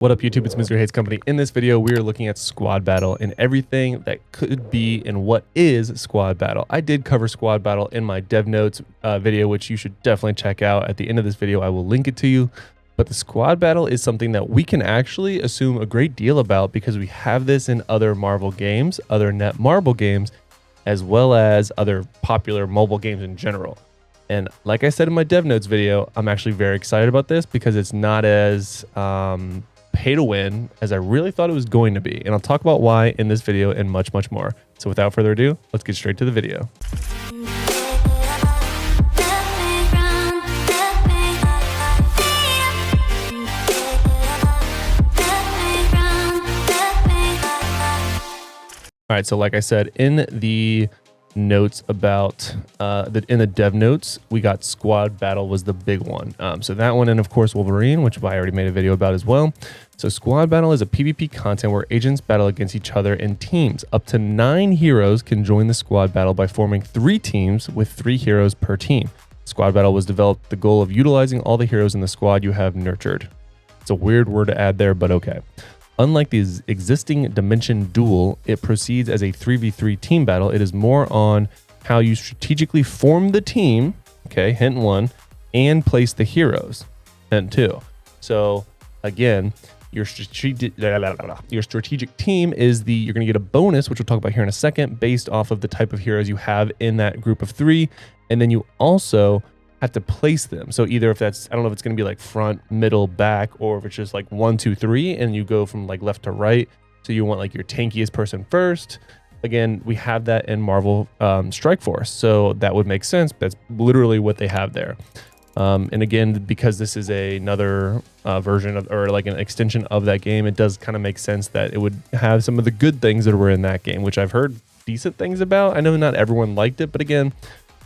What up, YouTube? It's Mr. Hates Company. In this video, we are looking at Squad Battle and everything that could be and what is Squad Battle. I did cover Squad Battle in my Dev Notes video, which you should definitely check out. At the end of this video, I will link it to you. But the Squad Battle is something that we can actually assume a great deal about because we have this in other Marvel games, other net Marvel games, as well as other popular mobile games in general. And like I said in my Dev Notes video, I'm actually very excited about this because it's not as pay to win as I really thought it was going to be. And I'll talk about why in this video and much, much more. So without further ado, let's get straight to the video. All right, so like I said, in the notes about in the dev notes, we got Squad Battle was the big one. So that one, and of course Wolverine, which I already made a video about as well. So Squad Battle is a PvP content where agents battle against each other in teams. Up to 9 heroes can join the Squad Battle by forming 3 teams with 3 heroes per team. Squad Battle was developed with the goal of utilizing all the heroes in the squad you have nurtured. It's a weird word to add there, but okay. Unlike the existing Dimension Duel, it proceeds as a 3v3 team battle. It is more on how you strategically form the team, okay, hint 1, and place the heroes, hint 2. So again, your strategic team is you're going to get a bonus, which we'll talk about here in a second, based off of the type of heroes you have in that group of 3. And then you also have to place them. So either if that's, I don't know if it's going to be like front, middle, back, or if it's just like 1, 2, 3, and you go from like left to right. So you want like your tankiest person first. Again, we have that in Marvel Strike Force. So that would make sense. That's literally what they have there. And again, because this is another version of, or like an extension of that game, it does kind of make sense that it would have some of the good things that were in that game, which I've heard decent things about. I know not everyone liked it, but again,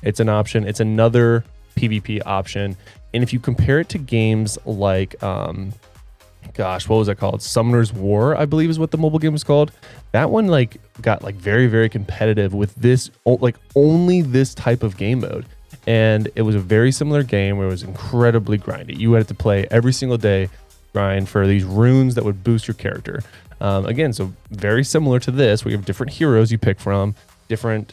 it's an option. It's another PvP option. And if you compare it to games like gosh, what was it called? Summoner's War, I believe is what the mobile game was called. That one like got like very, very competitive with this, like only this type of game mode. And it was a very similar game where it was incredibly grindy. You had to play every single day, grind for these runes that would boost your character. Again, so very similar to this, where you have different heroes you pick from, different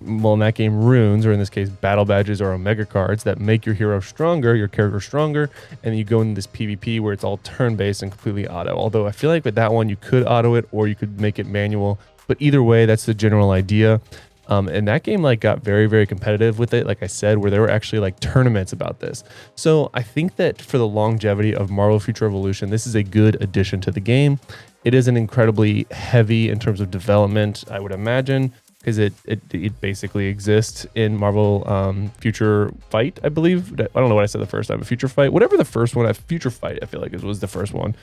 well, in that game, runes, or in this case, battle badges or omega cards that make your hero stronger, your character stronger, and you go into this PvP where it's all turn-based and completely auto. Although I feel like with that one, you could auto it or you could make it manual, but either way, that's the general idea. And that game like got very, very competitive with it, like I said, where there were actually like tournaments about this. So I think that for the longevity of Marvel Future Evolution, this is a good addition to the game. It isn't incredibly heavy in terms of development, I would imagine, because it basically exists in Marvel Future Fight, I believe. I don't know what I said the first time, but Future Fight, whatever the first one, Future Fight, I feel like it was the first one.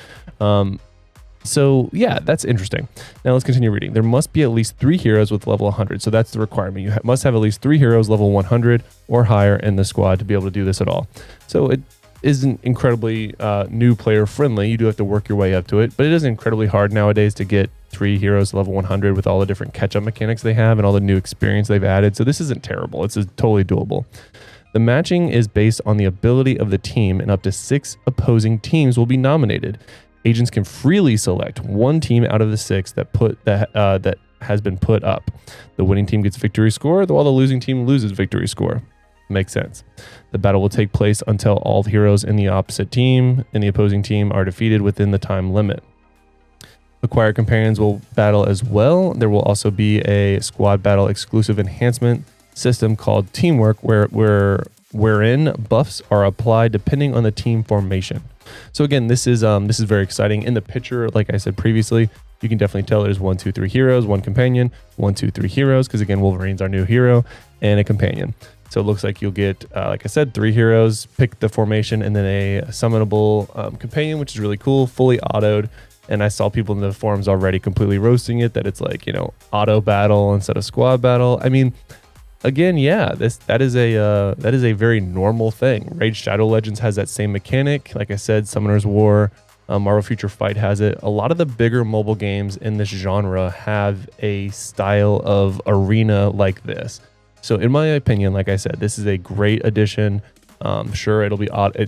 So yeah, that's interesting. Now let's continue reading. There must be at least 3 heroes with level 100. So that's the requirement. You must have at least 3 heroes level 100 or higher in the squad to be able to do this at all. So it isn't incredibly new player friendly. You do have to work your way up to it, but it is incredibly hard nowadays to get 3 heroes level 100 with all the different catch-up mechanics they have and all the new experience they've added. So this isn't terrible. It's totally doable. The matching is based on the ability of the team, and up to 6 opposing teams will be nominated. Agents can freely select one team out of the 6 that has been put up. The winning team gets victory score, while the losing team loses victory score. Makes sense. The battle will take place until all heroes in the opposite team and the opposing team are defeated within the time limit. Acquired companions will battle as well. There will also be a Squad Battle exclusive enhancement system called Teamwork, wherein buffs are applied depending on the team formation. So again, this is very exciting. In the picture, like I said previously, you can definitely tell there's 1, 2, 3 heroes, 1 companion, 1, 2, 3 heroes, because again, Wolverine's our new hero, and a companion. So it looks like you'll get, like I said, 3 heroes, pick the formation, and then a summonable companion, which is really cool, fully autoed. And I saw people in the forums already completely roasting it, that it's like, you know, auto battle instead of squad battle. I mean, again, yeah, that is a very normal thing. Raid Shadow Legends has that same mechanic. Like I said, Summoner's War, Marvel Future Fight has it. A lot of the bigger mobile games in this genre have a style of arena like this. So in my opinion, like I said, this is a great addition. Sure, it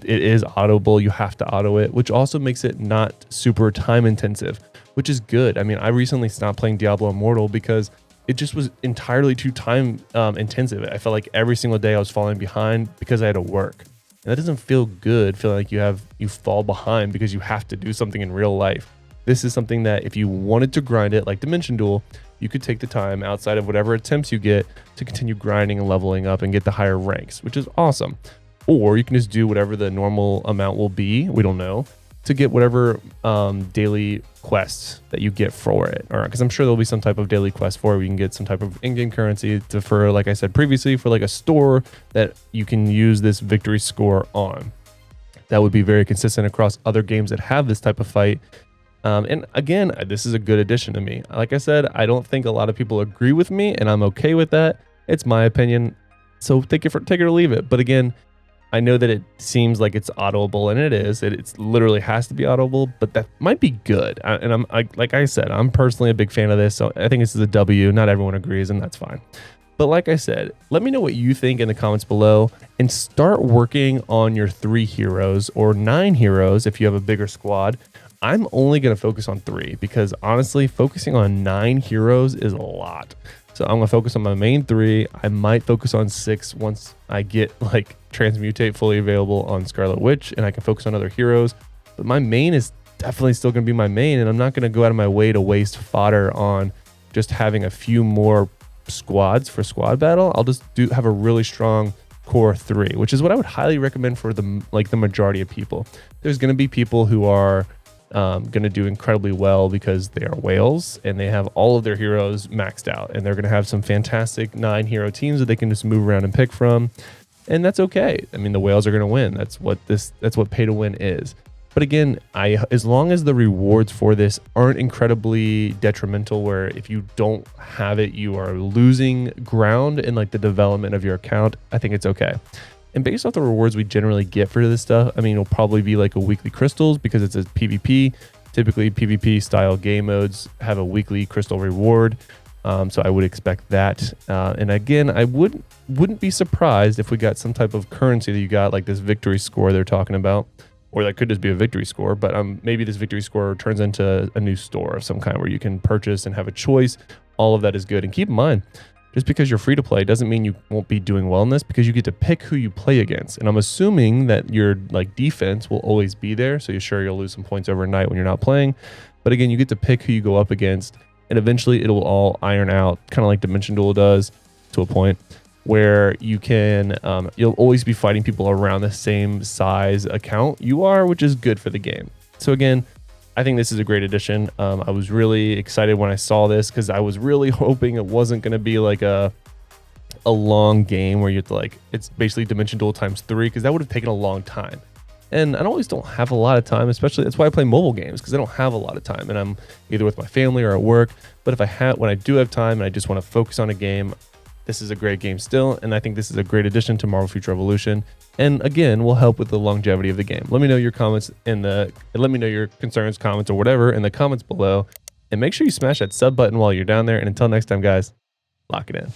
is autoable. You have to auto it, which also makes it not super time intensive, which is good. I mean, I recently stopped playing Diablo Immortal because it just was entirely too time intensive. I felt like every single day I was falling behind because I had to work. And that doesn't feel good, feeling like you fall behind because you have to do something in real life. This is something that if you wanted to grind it like Dimension Duel, you could take the time outside of whatever attempts you get to continue grinding and leveling up and get the higher ranks, which is awesome. Or you can just do whatever the normal amount will be, we don't know, to get whatever daily quests that you get for it. Or because I'm sure there'll be some type of daily quest for it. We can get some type of in-game currency for, like I said previously, for like a store that you can use this victory score on. That would be very consistent across other games that have this type of fight. And again, this is a good addition to me. Like I said, I don't think a lot of people agree with me, and I'm okay with that. It's my opinion, so take it or leave it. But again, I know that it seems like it's autoable, and it is. It literally has to be autoable, but that might be good. Like I said, I'm personally a big fan of this, so I think this is a W. Not everyone agrees, and that's fine. But like I said, let me know what you think in the comments below, and start working on your 3 heroes or 9 heroes if you have a bigger squad. I'm only going to focus on 3 because honestly, focusing on 9 heroes is a lot. So I'm going to focus on my main 3. I might focus on 6 once I get like Transmutate fully available on Scarlet Witch and I can focus on other heroes. But my main is definitely still going to be my main, and I'm not going to go out of my way to waste fodder on just having a few more squads for squad battle. I'll just have a really strong core 3, which is what I would highly recommend for the majority of people. There's going to be people who are going to do incredibly well because they are whales and they have all of their heroes maxed out, and they're going to have some fantastic 9 hero teams that they can just move around and pick from, and that's okay. I mean, the whales are going to win. That's what pay to win is. But again, as long as the rewards for this aren't incredibly detrimental, where if you don't have it, you are losing ground in like the development of your account, I think it's okay. And based off the rewards we generally get for this stuff, I mean, it'll probably be like a weekly crystals because it's a PvP. Typically, PvP style game modes have a weekly crystal reward. So I would expect that. And again, I wouldn't be surprised if we got some type of currency that you got, like this victory score they're talking about. Or that could just be a victory score, but maybe this victory score turns into a new store of some kind where you can purchase and have a choice. All of that is good. And keep in mind, just because you're free to play doesn't mean you won't be doing well in this, because you get to pick who you play against. And I'm assuming that your like defense will always be there. So you're sure you'll lose some points overnight when you're not playing. But again, you get to pick who you go up against, and eventually it'll all iron out, kind of like Dimension Duel does to a point, where you can, you'll always be fighting people around the same size account you are, which is good for the game. So again, I think this is a great addition. I was really excited when I saw this because I was really hoping it wasn't going to be like a long game where you have to like, it's basically Dimension Duel times 3, because that would have taken a long time. And I always don't have a lot of time, especially that's why I play mobile games, because I don't have a lot of time and I'm either with my family or at work. But when I do have time and I just want to focus on a game, this is a great game still, and I think this is a great addition to Marvel Future Revolution. And again, will help with the longevity of the game. Let me know your comments let me know your concerns, comments, or whatever in the comments below. And make sure you smash that sub button while you're down there. And until next time, guys, lock it in.